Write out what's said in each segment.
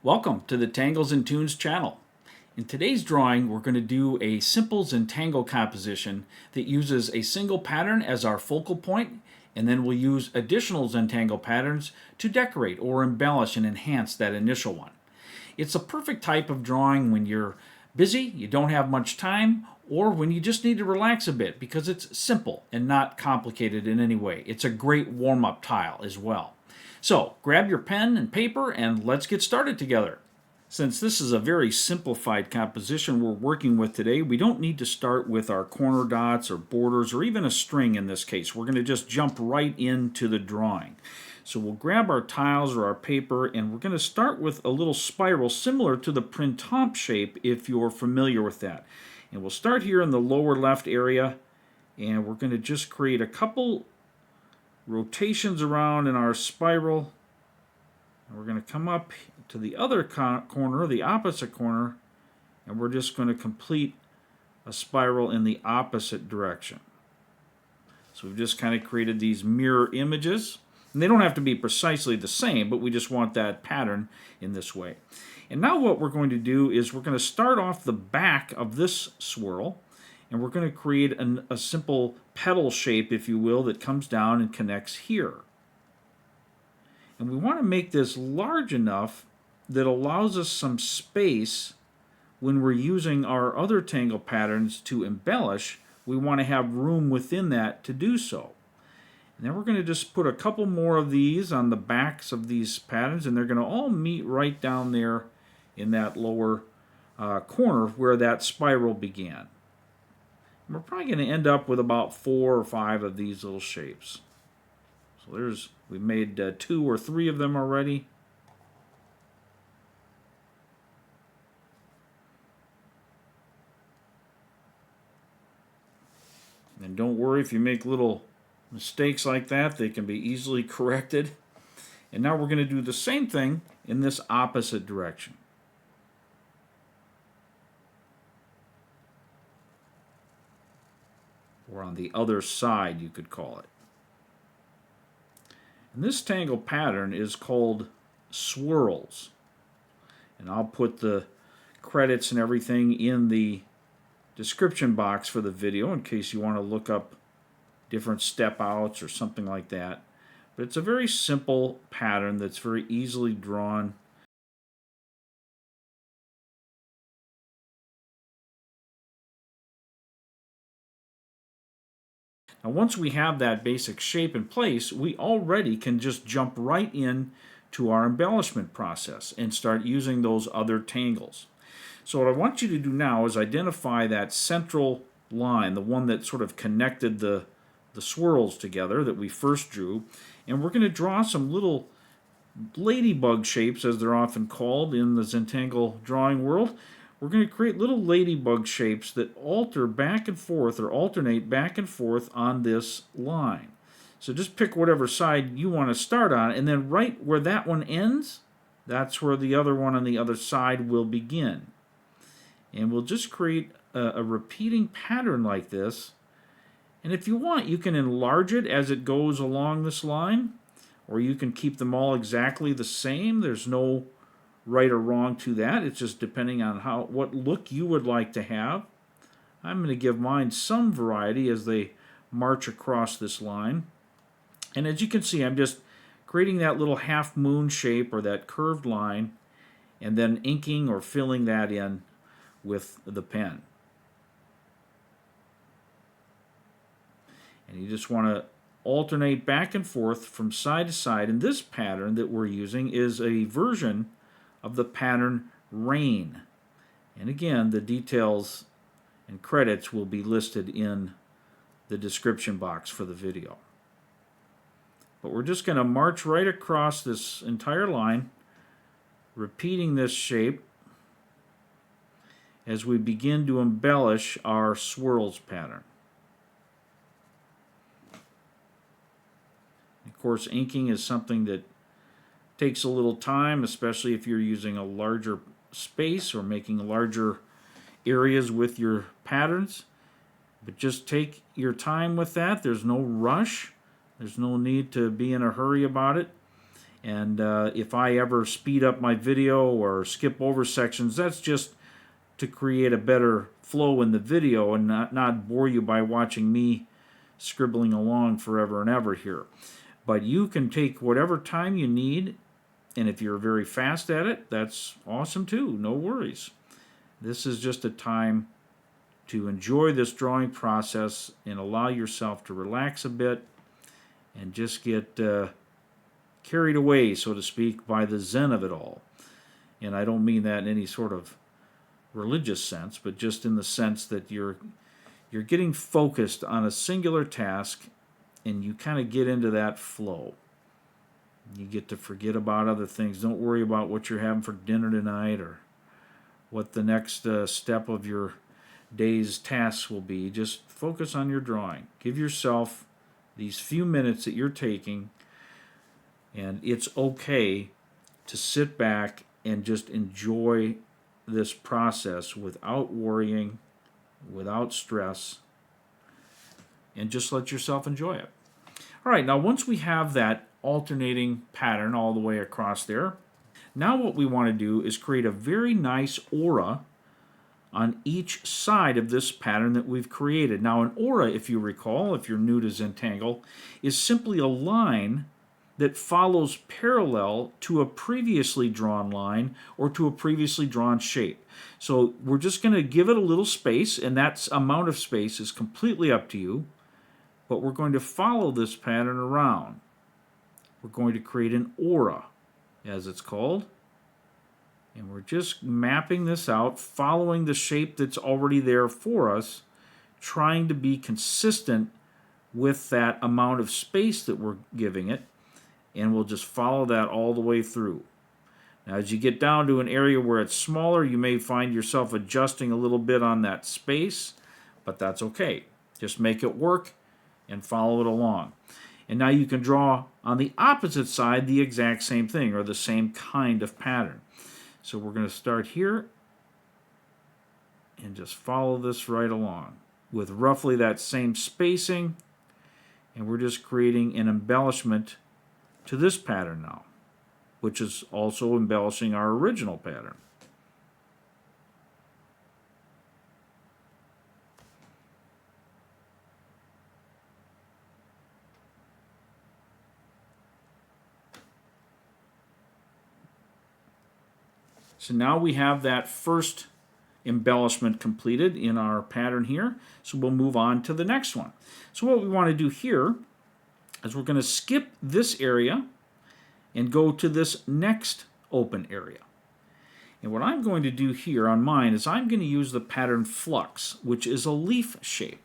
Welcome to the Tangles and Tunes channel. In today's drawing, we're going to do a simple Zentangle composition that uses a single pattern as our focal point, and then we'll use additional Zentangle patterns to decorate or embellish and enhance that initial one. It's a perfect type of drawing when you're busy, you don't have much time, or when you just need to relax a bit because it's simple and not complicated in any way. It's a great warm-up tile as well. So grab your pen and paper and let's get started together. Since this is a very simplified composition we're working with today, we don't need to start with our corner dots or borders or even a string in this case. We're going to just jump right into the drawing. So we'll grab our tiles or our paper and we're going to start with a little spiral similar to the printemps shape if you're familiar with that. And we'll start here in the lower left area and we're going to just create a couple rotations around in our spiral. And we're going to come up to the other corner, the opposite corner, and we're just going to complete a spiral in the opposite direction. So we've just kind of created these mirror images. And they don't have to be precisely the same, but we just want that pattern in this way. And now what we're going to do is we're going to start off the back of this swirl, and we're going to create a simple petal shape, if you will, that comes down and connects here. And we want to make this large enough that allows us some space when we're using our other tangle patterns to embellish. We want to have room within that to do so. And then we're going to just put a couple more of these on the backs of these patterns, and they're going to all meet right down there in that lower corner where that spiral began. And we're probably going to end up with about 4 or 5 of these little shapes. So we made 2 or 3 of them already. And don't worry if you make little mistakes like that, they can be easily corrected. And now we're going to do the same thing in this opposite direction. Or on the other side, you could call it. And this tangle pattern is called Swirlz. And I'll put the credits and everything in the description box for the video in case you want to look up different step outs or something like that. But it's a very simple pattern that's very easily drawn. Now once we have that basic shape in place, we already can just jump right in to our embellishment process and start using those other tangles. So what I want you to do now is identify that central line, the one that sort of connected the swirls together that we first drew, and we're going to draw some little ladybug shapes, as they're often called in the Zentangle drawing world. We're going to create little ladybug shapes that alter back and forth or alternate back and forth on this line. So just pick whatever side you want to start on, and then right where that one ends, that's where the other one on the other side will begin. And we'll just create a repeating pattern like this. And if you want, you can enlarge it as it goes along this line, or you can keep them all exactly the same. There's no right or wrong to that. It's just depending on what look you would like to have. I'm going to give mine some variety as they march across this line. And as you can see, I'm just creating that little half moon shape or that curved line and then inking or filling that in with the pen. And you just want to alternate back and forth from side to side. And this pattern that we're using is a version of the pattern Rain. And again, the details and credits will be listed in the description box for the video. But we're just going to march right across this entire line, repeating this shape as we begin to embellish our Swirlz pattern. Of course, inking is something that takes a little time, especially if you're using a larger space or making larger areas with your patterns. But just take your time with that. There's no rush. There's no need to be in a hurry about it. And if I ever speed up my video or skip over sections, that's just to create a better flow in the video and not bore you by watching me scribbling along forever and ever here. But you can take whatever time you need, and if you're very fast at it, that's awesome too. No worries. This is just a time to enjoy this drawing process and allow yourself to relax a bit and just get carried away, so to speak, by the zen of it all. And I don't mean that in any sort of religious sense, but just in the sense that you're getting focused on a singular task and you kind of get into that flow. You get to forget about other things. Don't worry about what you're having for dinner tonight or what the next step of your day's tasks will be. Just focus on your drawing. Give yourself these few minutes that you're taking, and it's okay to sit back and just enjoy this process without worrying, without stress, and just let yourself enjoy it. All right, now once we have that alternating pattern all the way across there, now what we want to do is create a very nice aura on each side of this pattern that we've created. Now an aura, if you recall, if you're new to Zentangle, is simply a line that follows parallel to a previously drawn line or to a previously drawn shape. So we're just going to give it a little space, and that amount of space is completely up to you, but we're going to follow this pattern around. We're going to create an aura, as it's called, and we're just mapping this out, following the shape that's already there for us, trying to be consistent with that amount of space that we're giving it, and we'll just follow that all the way through. Now, as you get down to an area where it's smaller, you may find yourself adjusting a little bit on that space, but that's okay. Just make it work and follow it along. And now you can draw on the opposite side the exact same thing, or the same kind of pattern. So we're going to start here and just follow this right along with roughly that same spacing, and we're just creating an embellishment to this pattern now, which is also embellishing our original pattern. So now we have that first embellishment completed in our pattern here, so we'll move on to the next one. So what we want to do here is we're going to skip this area and go to this next open area. And what I'm going to do here on mine is I'm going to use the pattern Flux, which is a leaf shape.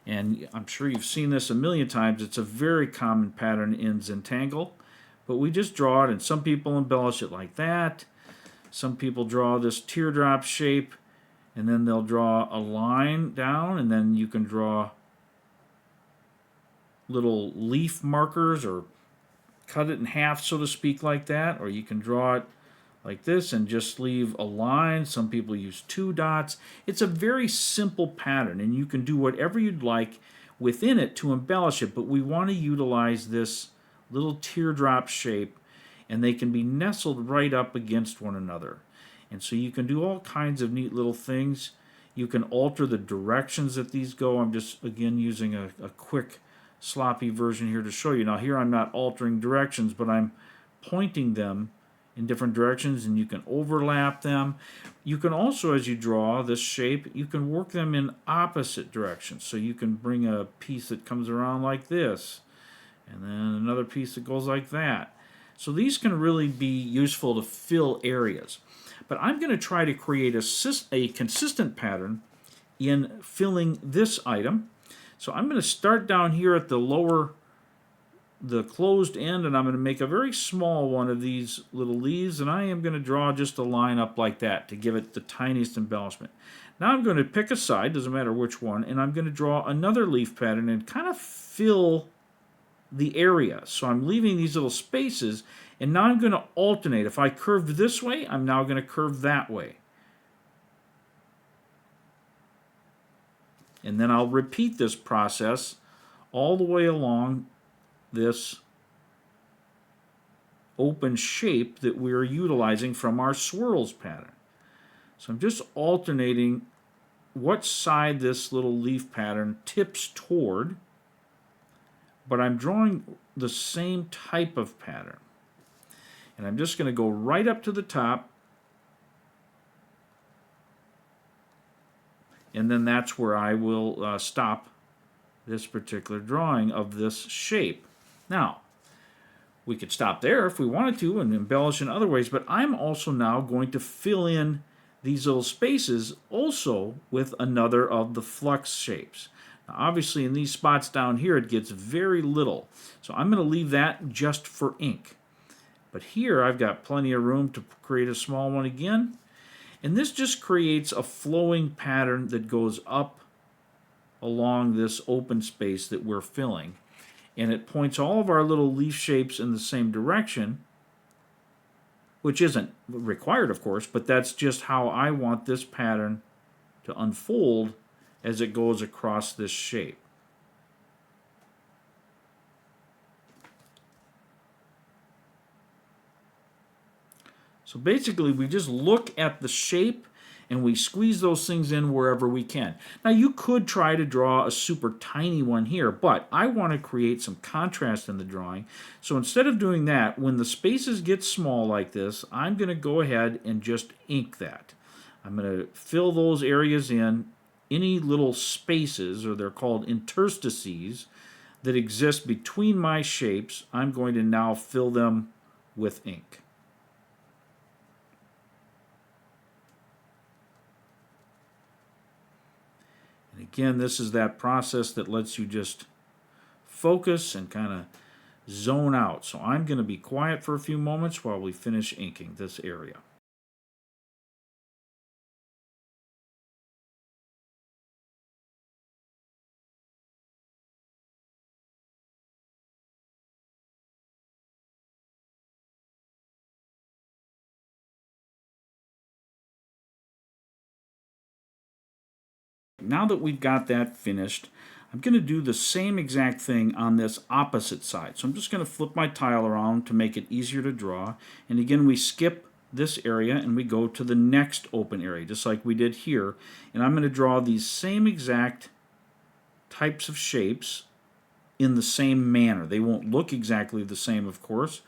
And I'm sure you've seen this a million times. It's a very common pattern in Zentangle, but we just draw it, and some people embellish it like that. Some people draw this teardrop shape, and then they'll draw a line down, and then you can draw little leaf markers or cut it in half, so to speak, like that, or you can draw it like this and just leave a line. Some people use 2 dots. It's a very simple pattern, and you can do whatever you'd like within it to embellish it, but we want to utilize this little teardrop shape, and they can be nestled right up against one another. And so you can do all kinds of neat little things. You can alter the directions that these go. I'm just, again, using a quick sloppy version here to show you. Now here I'm not altering directions, but I'm pointing them in different directions, and you can overlap them. You can also, as you draw this shape, you can work them in opposite directions. So you can bring a piece that comes around like this, and then another piece that goes like that. So these can really be useful to fill areas. But I'm going to try to create a consistent pattern in filling this item. So I'm going to start down here at the closed end, and I'm going to make a very small one of these little leaves, and I am going to draw just a line up like that to give it the tiniest embellishment. Now I'm going to pick a side, doesn't matter which one, and I'm going to draw another leaf pattern and kind of fill the area. So I'm leaving these little spaces, and now I'm going to alternate. If I curved this way, I'm now going to curve that way. And then I'll repeat this process all the way along this open shape that we're utilizing from our Swirlz pattern. So I'm just alternating what side this little leaf pattern tips toward, but I'm drawing the same type of pattern. And I'm just going to go right up to the top, and then that's where I will stop this particular drawing of this shape. Now, we could stop there if we wanted to and embellish in other ways, but I'm also now going to fill in these little spaces also with another of the flux shapes. Now, obviously in these spots down here it gets very little, so I'm going to leave that just for ink. But here I've got plenty of room to create a small one again, and this just creates a flowing pattern that goes up along this open space that we're filling. And it points all of our little leaf shapes in the same direction, which isn't required, of course, but that's just how I want this pattern to unfold as it goes across this shape. So basically, we just look at the shape and we squeeze those things in wherever we can. Now you could try to draw a super tiny one here, but I want to create some contrast in the drawing. So instead of doing that, when the spaces get small like this, I'm going to go ahead and just ink that. I'm going to fill those areas in, any little spaces, or they're called interstices, that exist between my shapes. I'm going to now fill them with ink. And again, this is that process that lets you just focus and kind of zone out. So I'm going to be quiet for a few moments while we finish inking this area. Now that we've got that finished, I'm going to do the same exact thing on this opposite side. So I'm just going to flip my tile around to make it easier to draw. And again, we skip this area and we go to the next open area, just like we did here. And I'm going to draw these same exact types of shapes in the same manner. They won't look exactly the same, of course,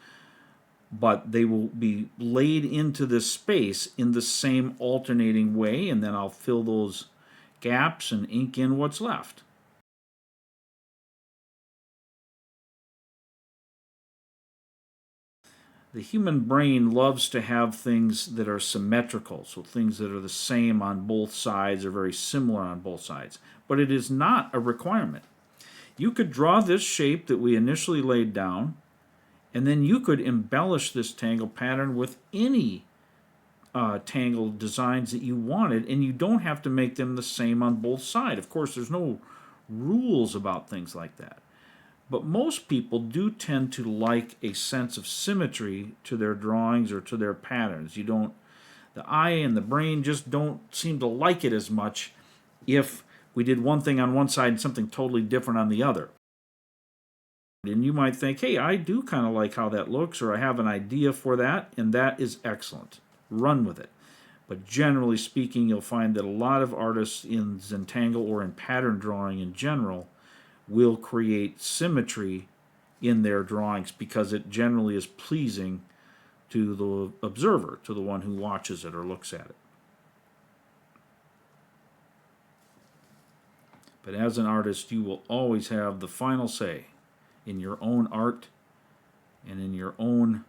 but they will be laid into this space in the same alternating way, and then I'll fill those gaps and ink in what's left. The human brain loves to have things that are symmetrical, so things that are the same on both sides or very similar on both sides. But it is not a requirement. You could draw this shape that we initially laid down, and then you could embellish this tangle pattern with any tangle designs that you wanted, and you don't have to make them the same on both sides. Of course, there's no rules about things like that. But most people do tend to like a sense of symmetry to their drawings or to their patterns. The eye and the brain just don't seem to like it as much if we did one thing on one side and something totally different on the other. And you might think, hey, I do kind of like how that looks, or I have an idea for that, and that is excellent. Run with it. But generally speaking, you'll find that a lot of artists in Zentangle or in pattern drawing in general will create symmetry in their drawings because it generally is pleasing to the observer, to the one who watches it or looks at it. But as an artist, you will always have the final say in your own art and in your own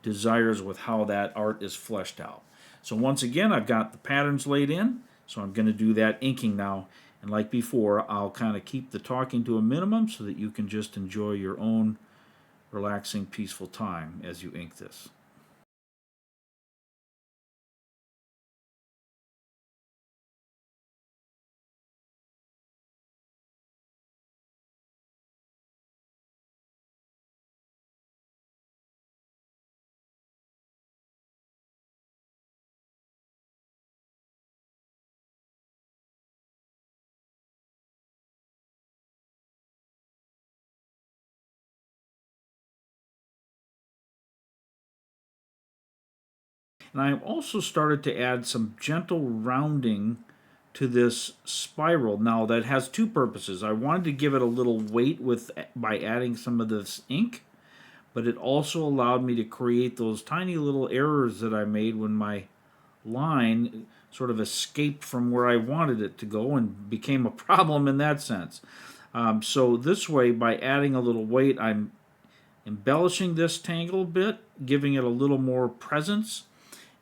desires with how that art is fleshed out. So once again, I've got the patterns laid in, so I'm going to do that inking now. And like before, I'll kind of keep the talking to a minimum so that you can just enjoy your own relaxing, peaceful time as you ink this. And I've also started to add some gentle rounding to this spiral. Now that has two purposes. I wanted to give it a little weight by adding some of this ink, but it also allowed me to create those tiny little errors that I made when my line sort of escaped from where I wanted it to go and became a problem in that sense. So this way, by adding a little weight, I'm embellishing this tangle a bit, giving it a little more presence,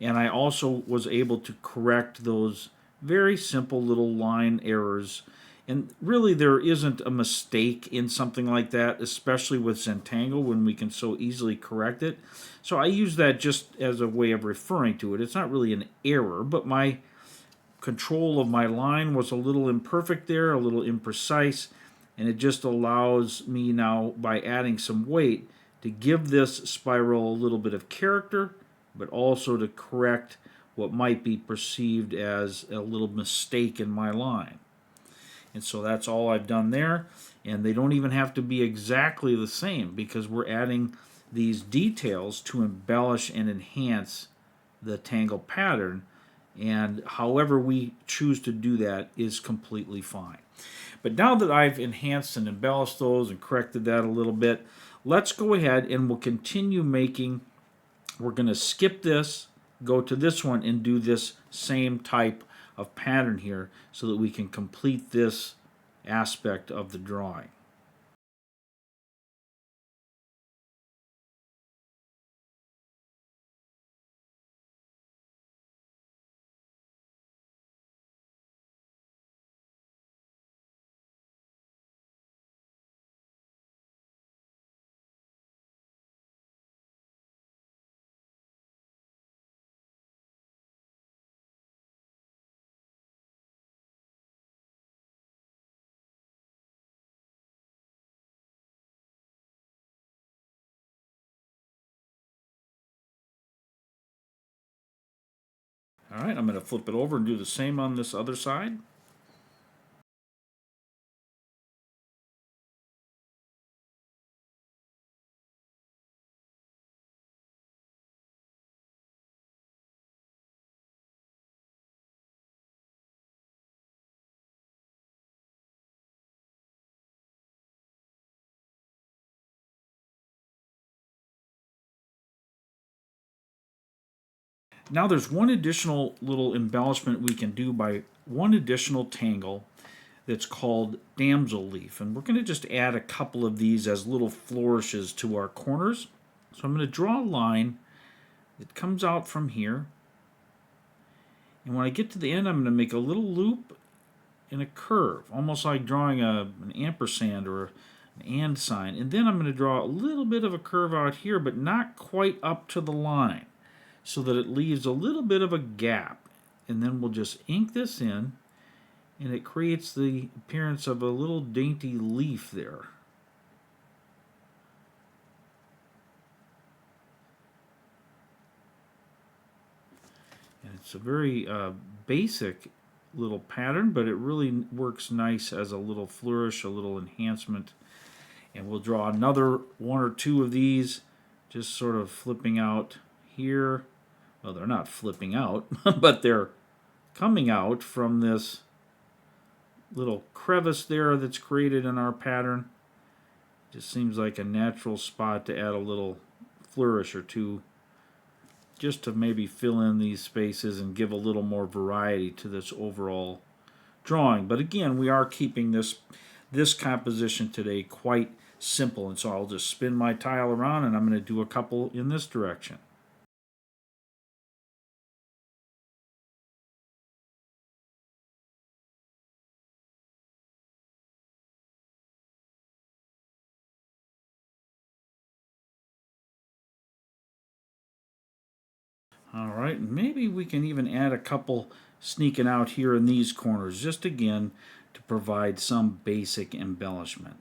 and I also was able to correct those very simple little line errors. And really, there isn't a mistake in something like that, especially with Zentangle, when we can so easily correct it. So I use that just as a way of referring to it. It's not really an error, but my control of my line was a little imperfect there, a little imprecise, and it just allows me now, by adding some weight, to give this spiral a little bit of character, but also to correct what might be perceived as a little mistake in my line. And so that's all I've done there, and they don't even have to be exactly the same because we're adding these details to embellish and enhance the tangle pattern, and however we choose to do that is completely fine. But now that I've enhanced and embellished those and corrected that a little bit, let's go ahead and we'll continue making. We're going to skip this, go to this one, and do this same type of pattern here so that we can complete this aspect of the drawing. All right, I'm going to flip it over and do the same on this other side. Now there's one additional little embellishment we can do by one additional tangle that's called Damsel Leaf. And we're going to just add a couple of these as little flourishes to our corners. So I'm going to draw a line that comes out from here. And when I get to the end, I'm going to make a little loop and a curve, almost like drawing an ampersand or an and sign. And then I'm going to draw a little bit of a curve out here, but not quite up to the line, so that it leaves a little bit of a gap. And then we'll just ink this in, and it creates the appearance of a little dainty leaf there. And it's a very basic little pattern, but it really works nice as a little flourish, a little enhancement. And we'll draw another one or two of these, just sort of flipping out here. Well, they're not flipping out, but they're coming out from this little crevice there that's created in our pattern. Just seems like a natural spot to add a little flourish or two, just to maybe fill in these spaces and give a little more variety to this overall drawing. But again, we are keeping this composition today quite simple, and so I'll just spin my tile around, and I'm going to do a couple in this direction. All right, maybe we can even add a couple sneaking out here in these corners, just again to provide some basic embellishment.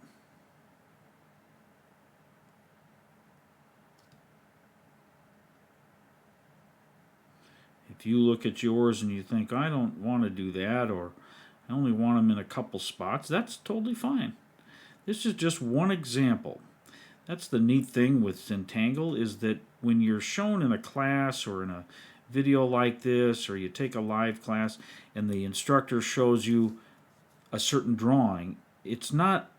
If you look at yours and you think, I don't want to do that, or I only want them in a couple spots, that's totally fine. This is just one example. That's the neat thing with Zentangle, is that when you're shown in a class or in a video like this, or you take a live class and the instructor shows you a certain drawing, it's not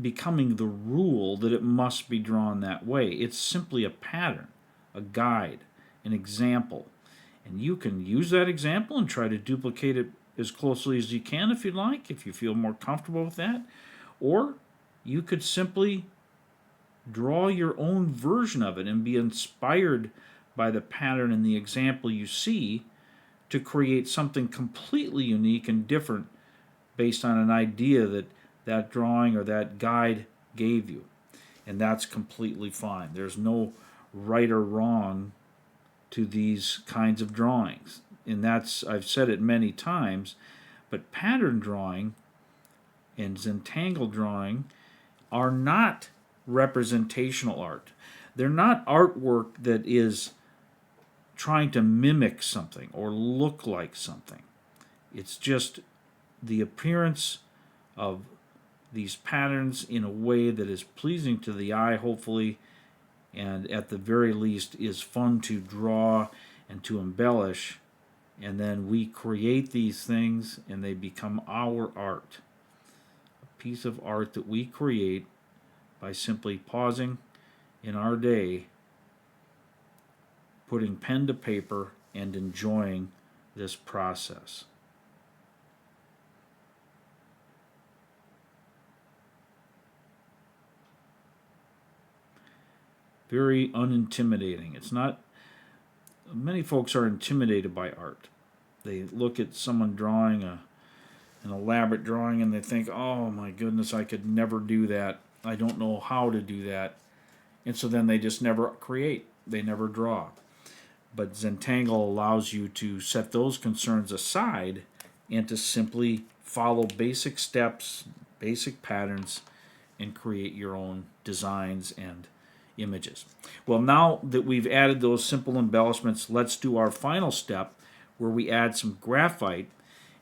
becoming the rule that it must be drawn that way. It's simply a pattern, a guide, an example. And you can use that example and try to duplicate it as closely as you can if you'd like, if you feel more comfortable with that. Or you could simply draw your own version of it and be inspired by the pattern and the example you see to create something completely unique and different based on an idea that that drawing or that guide gave you. And that's completely fine. There's no right or wrong to these kinds of drawings. And that's, I've said it many times, but pattern drawing and Zentangle drawing are not representational art. They're not artwork that is trying to mimic something or look like something. It's just the appearance of these patterns in a way that is pleasing to the eye, hopefully, and at the very least is fun to draw and to embellish. And then we create these things and they become our art. A piece of art that we create by simply pausing in our day, putting pen to paper, and enjoying this process. Very unintimidating. It's not, many folks are intimidated by art. They look at someone drawing an elaborate drawing and they think, oh my goodness, I could never do that. I don't know how to do that. And so then they just never create. They never draw. But Zentangle allows you to set those concerns aside and to simply follow basic steps, basic patterns, and create your own designs and images. Well, now that we've added those simple embellishments, let's do our final step where we add some graphite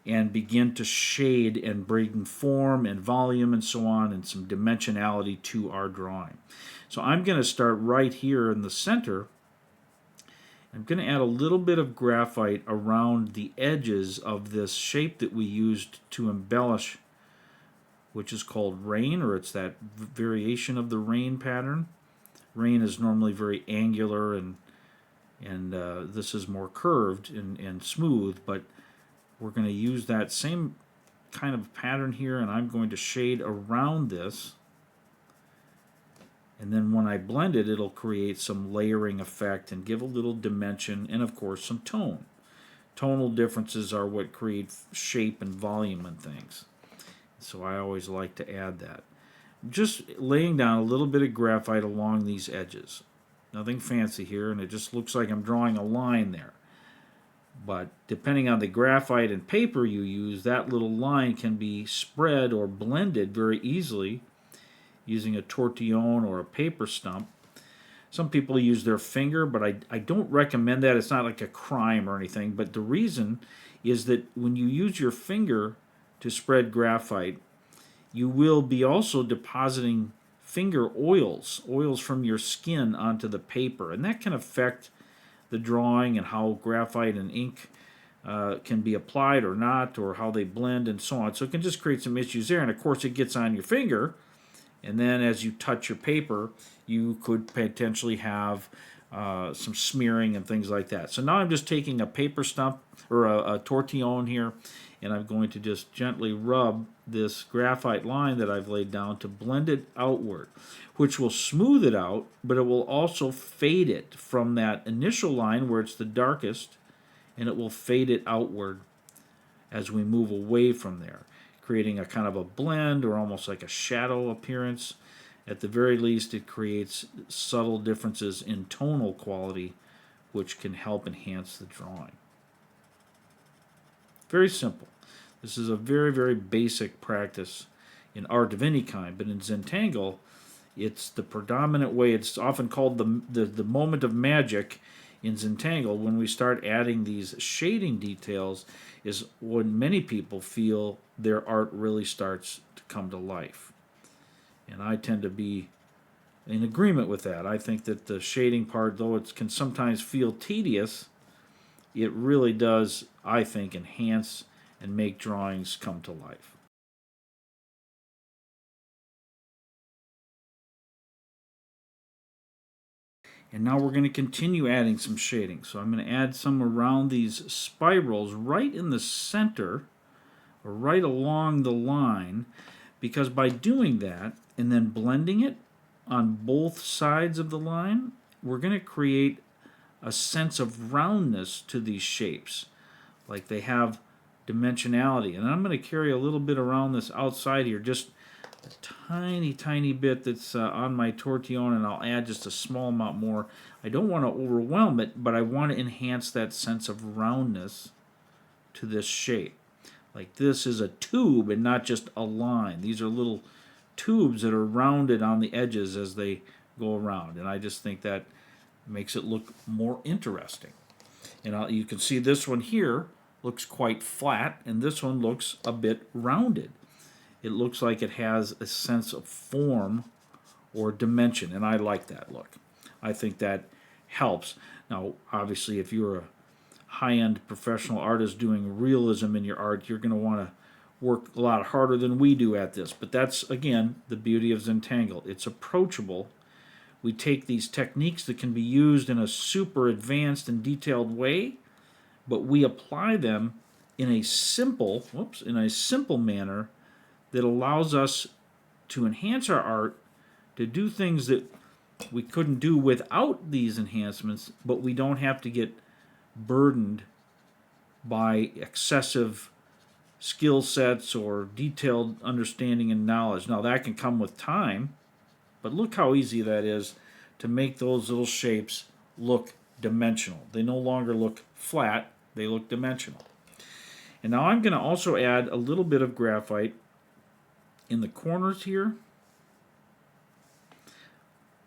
and begin to shade and bring form and volume and so on and some dimensionality to our drawing. So I'm going to start right here in the center. I'm going to add a little bit of graphite around the edges of this shape that we used to embellish, which is called rain, or it's that variation of the rain pattern. Rain is normally very angular and this is more curved and smooth, but we're going to use that same kind of pattern here, and I'm going to shade around this. And then when I blend it, it'll create some layering effect and give a little dimension and, of course, some tone. Tonal differences are what create shape and volume and things. So I always like to add that. Just laying down a little bit of graphite along these edges. Nothing fancy here, and it just looks like I'm drawing a line there. But depending on the graphite and paper you use, that little line can be spread or blended very easily using a tortillon or a paper stump. Some people use their finger, but I don't recommend that. It's not like a crime or anything, but the reason is that when you use your finger to spread graphite, you will be also depositing finger oils from your skin onto the paper, and that can affect the drawing and how graphite and ink can be applied or not, or how they blend and so on. So it can just create some issues there, and of course it gets on your finger, and then as you touch your paper, you could potentially have some smearing and things like that. So now I'm just taking a paper stump or a tortillon here, and I'm going to just gently rub this graphite line that I've laid down to blend it outward, which will smooth it out, but it will also fade it from that initial line where it's the darkest, and it will fade it outward as we move away from there, creating a kind of a blend or almost like a shadow appearance. At the very least, it creates subtle differences in tonal quality, which can help enhance the drawing. Very simple. This is a very, very basic practice in art of any kind, but in Zentangle, it's the predominant way. It's often called the moment of magic in Zentangle. When we start adding these shading details is when many people feel their art really starts to come to life. And I tend to be in agreement with that. I think that the shading part, though it can sometimes feel tedious, it really does, I think, enhance and make drawings come to life. And now we're going to continue adding some shading. So I'm going to add some around these spirals right in the center, or right along the line, because by doing that and then blending it on both sides of the line, we're going to create a sense of roundness to these shapes. Like they have dimensionality. And I'm going to carry a little bit around this outside here, just a tiny bit that's on my tortillon, and I'll add just a small amount more. I don't want to overwhelm it, but I want to enhance that sense of roundness to this shape. Like this is a tube and not just a line. These are little tubes that are rounded on the edges as they go around, and I just think that makes it look more interesting. And you can see this one here looks quite flat, and this one looks a bit rounded. It looks like it has a sense of form or dimension, and I like that look. I think that helps. Now, obviously, if you're a high-end professional artist doing realism in your art, you're going to want to work a lot harder than we do at this. But that's, again, the beauty of Zentangle. It's approachable. We take these techniques that can be used in a super advanced and detailed way, but we apply them in a simple manner that allows us to enhance our art, to do things that we couldn't do without these enhancements, but we don't have to get burdened by excessive skill sets or detailed understanding and knowledge. Now that can come with time, but look how easy that is to make those little shapes look dimensional. They no longer look flat, they look dimensional. And now I'm going to also add a little bit of graphite in the corners here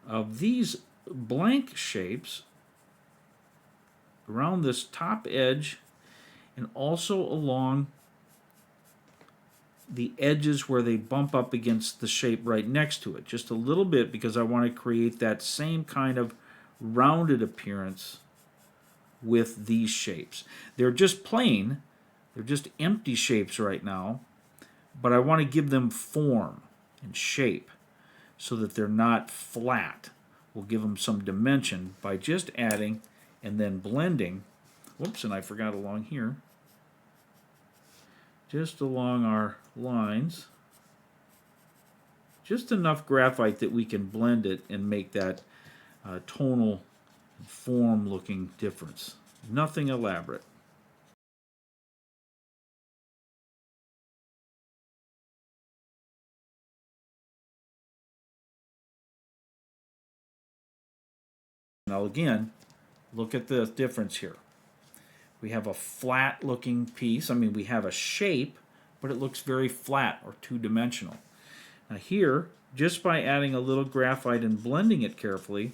of these blank shapes around this top edge, and also along the edges where they bump up against the shape right next to it. Just a little bit, because I want to create that same kind of rounded appearance with these shapes. They're just plain, they're just empty shapes right now, but I want to give them form and shape so that they're not flat. We'll give them some dimension by just adding and then blending. Whoops, and I forgot along here. Just along our lines. Just enough graphite that we can blend it and make that tonal form looking difference. Nothing elaborate. Now again, look at the difference here. We have a flat looking piece. I mean, we have a shape, but it looks very flat or two-dimensional. Now here, just by adding a little graphite and blending it carefully,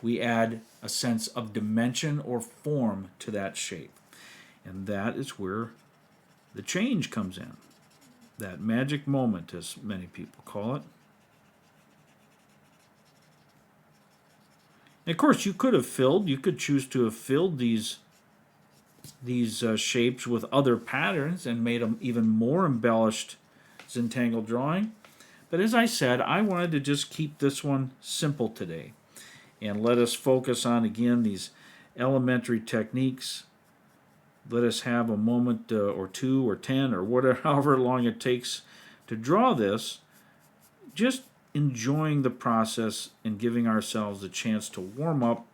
we add a sense of dimension or form to that shape. And that is where the change comes in. That magic moment, as many people call it. And of course, you could choose to have filled these shapes with other patterns and made them even more embellished Zentangle drawing. But as I said, I wanted to just keep this one simple today and let us focus on, again, these elementary techniques. Let us have a moment or two or 10 or whatever, however long it takes to draw this, just enjoying the process and giving ourselves a chance to warm up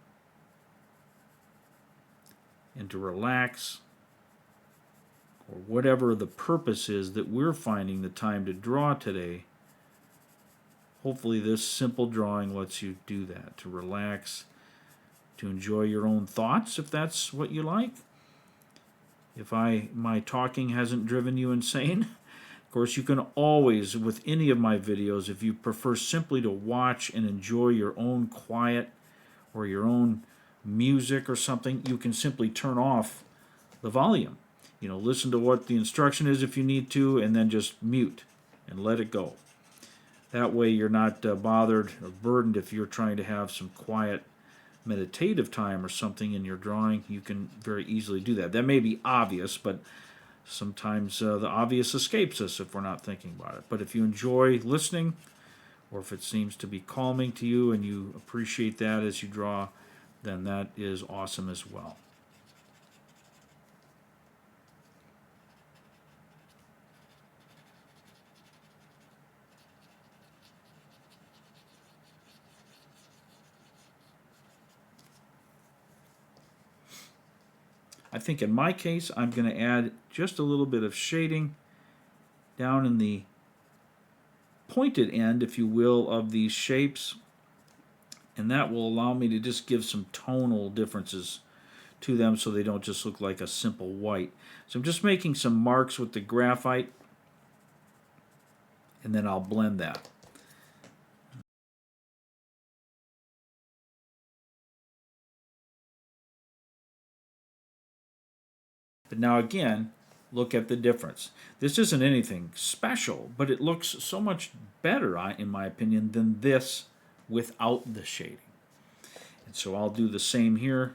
and to relax, or whatever the purpose is that we're finding the time to draw today. Hopefully this simple drawing lets you do that, to relax, to enjoy your own thoughts if that's what you like. If my talking hasn't driven you insane, of course you can always, with any of my videos, if you prefer simply to watch and enjoy your own quiet or your own music or something, you can simply turn off the volume. You know, listen to what the instruction is if you need to, and then just mute and let it go. That way you're not bothered or burdened if you're trying to have some quiet meditative time or something in your drawing, you can very easily do that. That may be obvious, but sometimes the obvious escapes us if we're not thinking about it. But if you enjoy listening, or if it seems to be calming to you and you appreciate that as you draw, then that is awesome as well. I think in my case, I'm going to add just a little bit of shading down in the pointed end, if you will, of these shapes. And that will allow me to just give some tonal differences to them so they don't just look like a simple white. So I'm just making some marks with the graphite, and then I'll blend that. But now again, look at the difference. This isn't anything special, but it looks so much better, in my opinion, than this without the shading. And so I'll do the same here.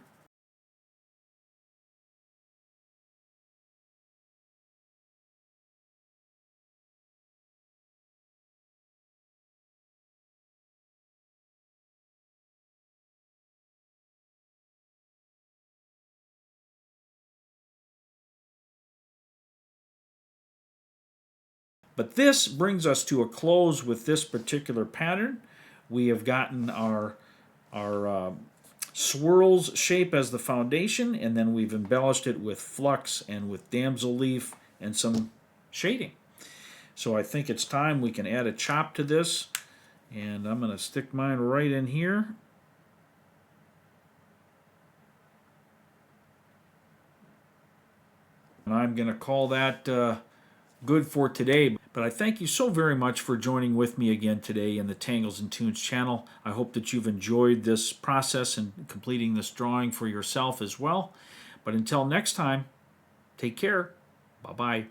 But this brings us to a close with this particular pattern. We have gotten our Swirlz shape as the foundation, and then we've embellished it with Flux and with Damsel Leaf and some shading. So I think it's time we can add a chop to this, and I'm going to stick mine right in here. And I'm going to call that good for today. But I thank you so very much for joining with me again today in the Tangles and Tunes channel. I hope that you've enjoyed this process and completing this drawing for yourself as well. But until next time, take care. Bye-bye.